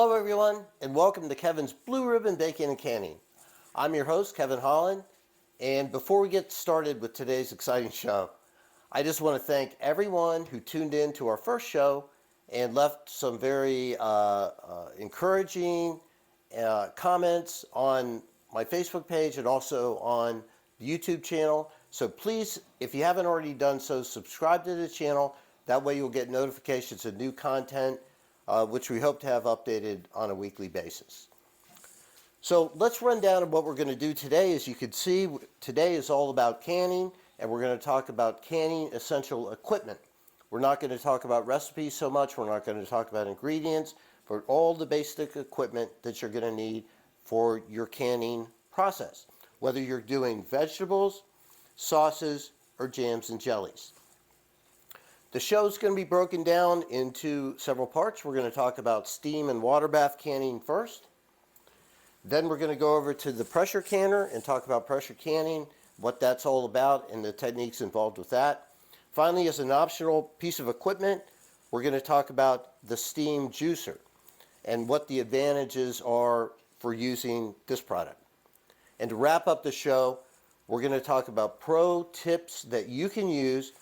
Hello everyone, and welcome to Kevin's Blue Ribbon Baking and Canning. I'm your host, Kevin Holland, and before we get started with today's exciting show, I just want to thank everyone who tuned in to our first show and left some very encouraging comments on my Facebook page and also on the YouTube channel. So please, if you haven't already done so, subscribe to the channel. That way you'll get notifications of new content, which we hope to have updated on a weekly basis. So let's run down what we're going to do today. As you can see, today is all about canning, and we're going to talk about canning essential equipment. We're not going to talk about recipes so much, we're not going to talk about ingredients, but all the basic equipment that you're going to need for your canning process, whether you're doing vegetables, sauces, or jams and jellies. The show is going to be broken down into several parts. We're going to talk about steam and water bath canning first. Then we're going to go over to the pressure canner and talk about pressure canning, what that's all about, and the techniques involved with that. Finally, as an optional piece of equipment, we're going to talk about the steam juicer and what the advantages are for using this product. And to wrap up the show, we're going to talk about pro tips that you can use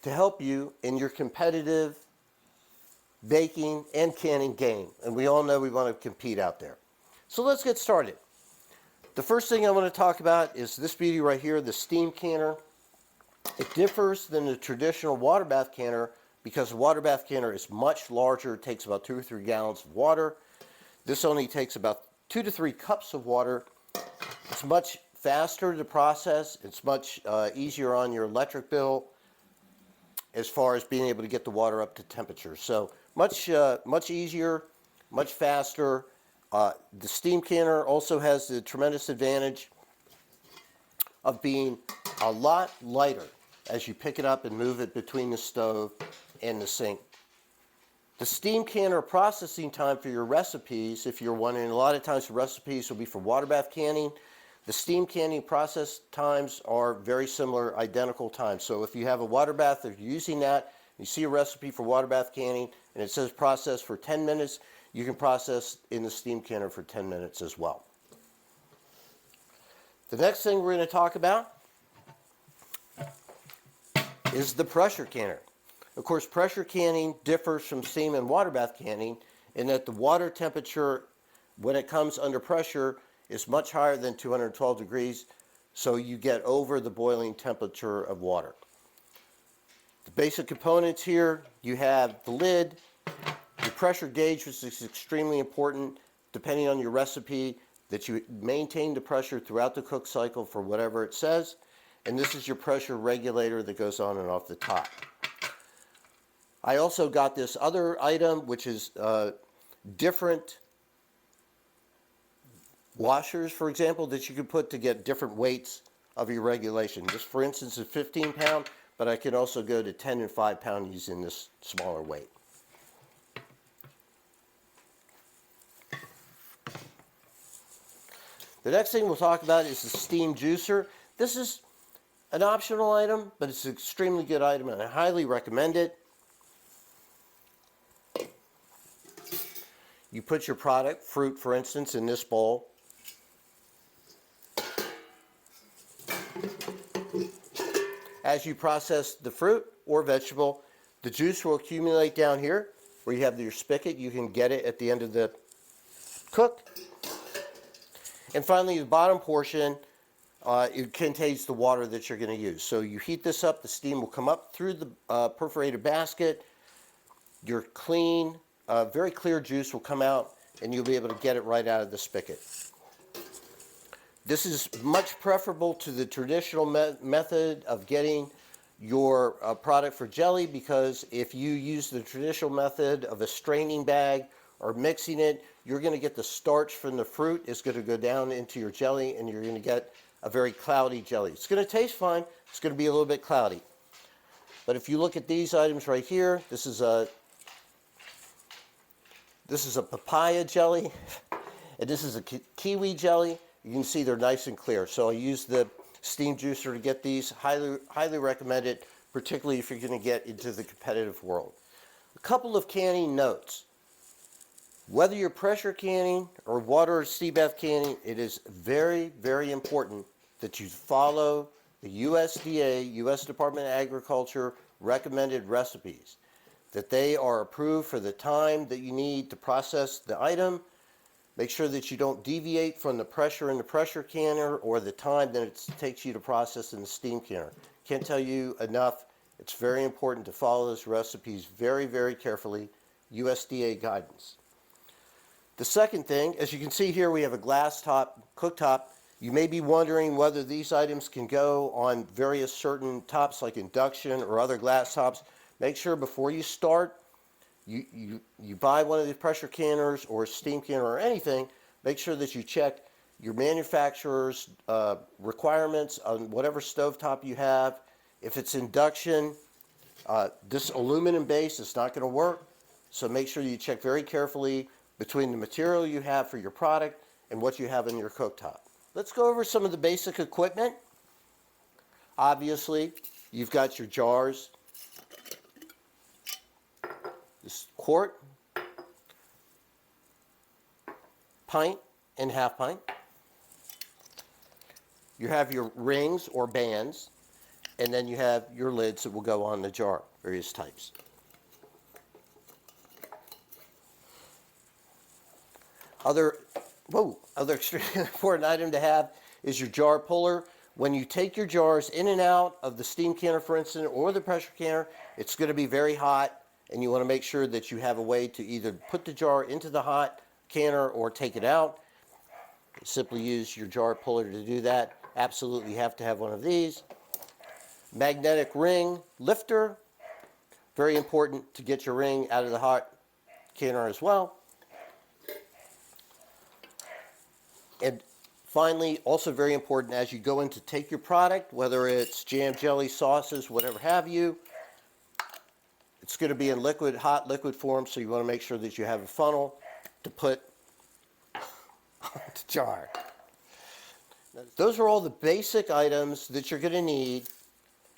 to help you in your competitive baking and canning game. And we all know we want to compete out there. So let's get started. The first thing I want to talk about is this beauty right here, the steam canner. It differs than the traditional water bath canner because the water bath canner is much larger. It takes about 2 or 3 gallons of water. This only takes about 2 to 3 cups of water. It's much faster to process. It's much easier on your electric bill as far as being able to get the water up to temperature. So much easier, much faster. The steam canner also has the tremendous advantage of being a lot lighter as you pick it up and move it between the stove and the sink. The steam canner processing time for your recipes, if you're wondering, a lot of times the recipes will be for water bath canning. The steam canning process times are very similar, identical times. So if you have a water bath, if you're using that, you see a recipe for water bath canning, and it says process for 10 minutes, you can process in the steam canner for 10 minutes as well. The next thing we're going to talk about is the pressure canner. Of course, pressure canning differs from steam and water bath canning in that the water temperature, when it comes under pressure, is much higher than 212 degrees, so you get over the boiling temperature of water. The basic components here, you have the lid, your pressure gauge, which is extremely important, depending on your recipe, that you maintain the pressure throughout the cook cycle for whatever it says, and this is your pressure regulator that goes on and off the top. I also got this other item, which is different washers, for example, that you can put to get different weights of your regulation. This, for instance, is 15 pound, but I can also go to 10 and 5 pound using this smaller weight. The next thing we'll talk about is the steam juicer. This is an optional item, but it's an extremely good item, and I highly recommend it. You put your product, fruit for instance, in this bowl. As you process the fruit or vegetable, the juice will accumulate down here where you have your spigot. You can get it at the end of the cook. And finally, the bottom portion, it contains the water that you're going to use. So you heat this up, the steam will come up through the perforated basket. Your clean, very clear juice will come out, and you'll be able to get it right out of the spigot. This is much preferable to the traditional method of getting your product for jelly, because if you use the traditional method of a straining bag or mixing it, you're going to get the starch from the fruit is going to go down into your jelly, and you're going to get a very cloudy jelly. It's going to taste fine. It's going to be a little bit cloudy. But if you look at these items right here, this is a papaya jelly, and this is a kiwi jelly. You can see they're nice and clear. So I use the steam juicer to get these. Highly recommend it, particularly if you're going to get into the competitive world. A couple of canning notes. Whether you're pressure canning or water or sea bath canning, it is very, very important that you follow the USDA, U.S. Department of Agriculture, recommended recipes, that they are approved for the time that you need to process the item. Make sure that you don't deviate from the pressure in the pressure canner or the time that it takes you to process in the steam canner. Can't tell you enough. It's very important to follow those recipes very, very carefully. USDA guidance. The second thing, as you can see here, we have a glass top cooktop. You may be wondering whether these items can go on various certain tops like induction or other glass tops. Make sure before you start, you buy one of these pressure canners or steam canner or anything, make sure that you check your manufacturer's requirements on whatever stovetop you have. If it's induction, this aluminum base is not going to work, so make sure you check very carefully between the material you have for your product and what you have in your cooktop. Let's go over some of the basic equipment. Obviously, you've got your jars, this quart, pint, and half pint. You have your rings or bands, and then you have your lids that will go on the jar, various types. Other extremely important item to have is your jar puller. When you take your jars in and out of the steam canner, for instance, or the pressure canner, it's going to be very hot, and you want to make sure that you have a way to either put the jar into the hot canner or take it out. Simply use your jar puller to do that. Absolutely have to have one of these. Magnetic ring lifter. Very important to get your ring out of the hot canner as well. And finally, also very important as you go in to take your product, whether it's jam, jelly, sauces, whatever have you, it's going to be in liquid, hot liquid form, so you want to make sure that you have a funnel to put on the jar. Those are all the basic items that you're going to need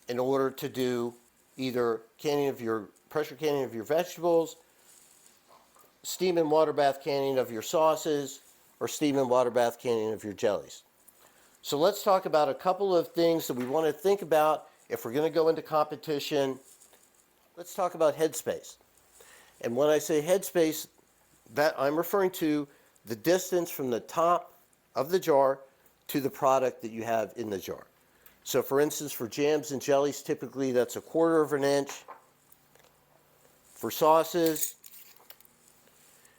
in order to do either canning of your pressure canning of your vegetables, steam and water bath canning of your sauces, or steam and water bath canning of your jellies. So let's talk about a couple of things that we want to think about if we're going to go into competition. Let's talk about headspace. And when I say headspace, that I'm referring to the distance from the top of the jar to the product that you have in the jar. So for instance, for jams and jellies, typically that's 1/4 of an inch. For sauces,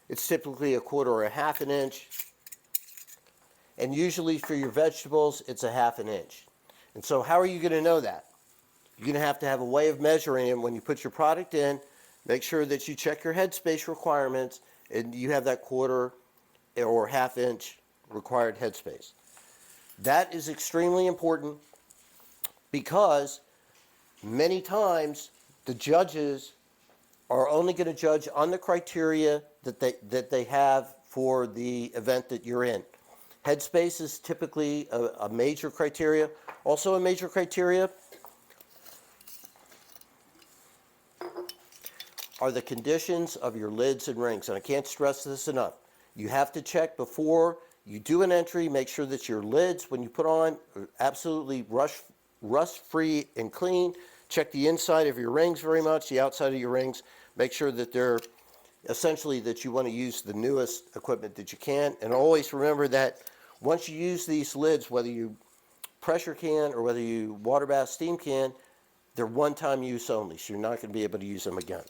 it's typically 1/4 or 1/2 an inch. And usually for your vegetables, it's 1/2 an inch. And so how are you going to know that? You're going to have a way of measuring it when you put your product in. Make sure that you check your headspace requirements and you have that 1/4 or 1/2 inch required headspace. That is extremely important because many times the judges are only going to judge on the criteria that they have for the event that you're in. Headspace is typically a major criteria. Also a major criteria are the conditions of your lids and rings. And I can't stress this enough. You have to check before you do an entry, make sure that your lids, when you put on, are absolutely rust-free and clean. Check the inside of your rings very much, the outside of your rings. Make sure that they're essentially that you want to use the newest equipment that you can. And always remember that once you use these lids, whether you pressure can or whether you water bath steam can, they're one-time use only, so you're not going to be able to use them again.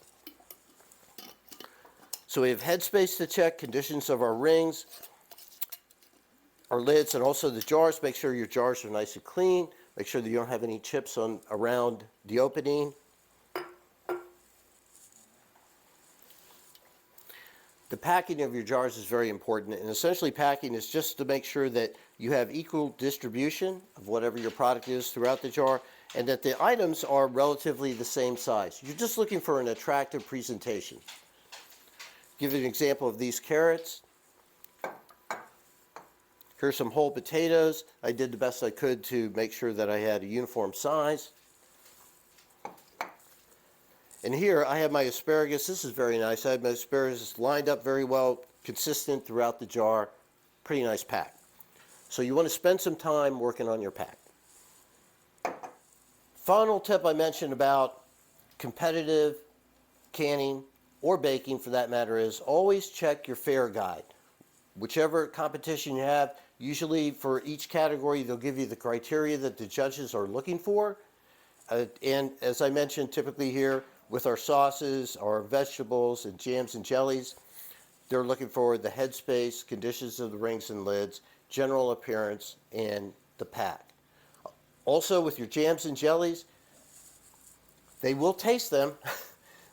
So we have headspace to check, conditions of our rings, our lids, and also the jars. Make sure your jars are nice and clean. Make sure that you don't have any chips around the opening. The packing of your jars is very important, and essentially packing is just to make sure that you have equal distribution of whatever your product is throughout the jar, and that the items are relatively the same size. You're just looking for an attractive presentation. Give you an example of these carrots. Here's some whole potatoes. I did the best I could to make sure that I had a uniform size. And here I have my asparagus. This is very nice. I have my asparagus lined up very well consistent throughout the jar. Pretty nice pack. So you want to spend some time working on your pack. Final tip I mentioned about competitive canning or baking for that matter is always check your fair guide. Whichever competition you have, usually for each category they'll give you the criteria that the judges are looking for. And as I mentioned, typically here with our sauces, our vegetables and jams and jellies, they're looking for the headspace, conditions of the rings and lids, general appearance, and the pack. Also with your jams and jellies, they will taste them.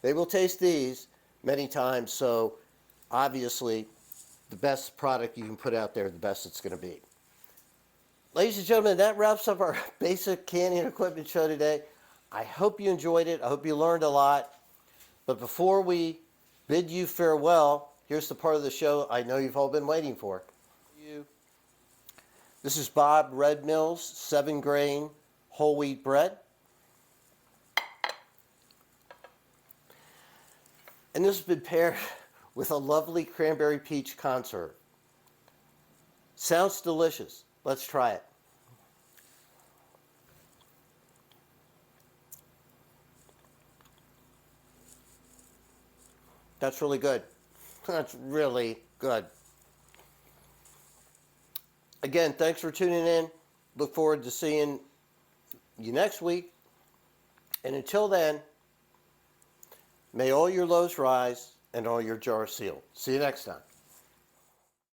They will taste these many times, so obviously the best product you can put out there, the best it's going to be. Ladies and gentlemen, that wraps up our basic canning equipment show today. I hope you enjoyed it. I hope you learned a lot. But before we bid you farewell, here's the part of the show I know you've all been waiting for. This is Bob Red Mill's 7-grain whole wheat bread. And this has been paired with a lovely cranberry peach conserve. Sounds delicious. Let's try it. That's really good. That's really good. Again, thanks for tuning in. Look forward to seeing you next week. And until then, may all your loaves rise and all your jars seal. See you next time.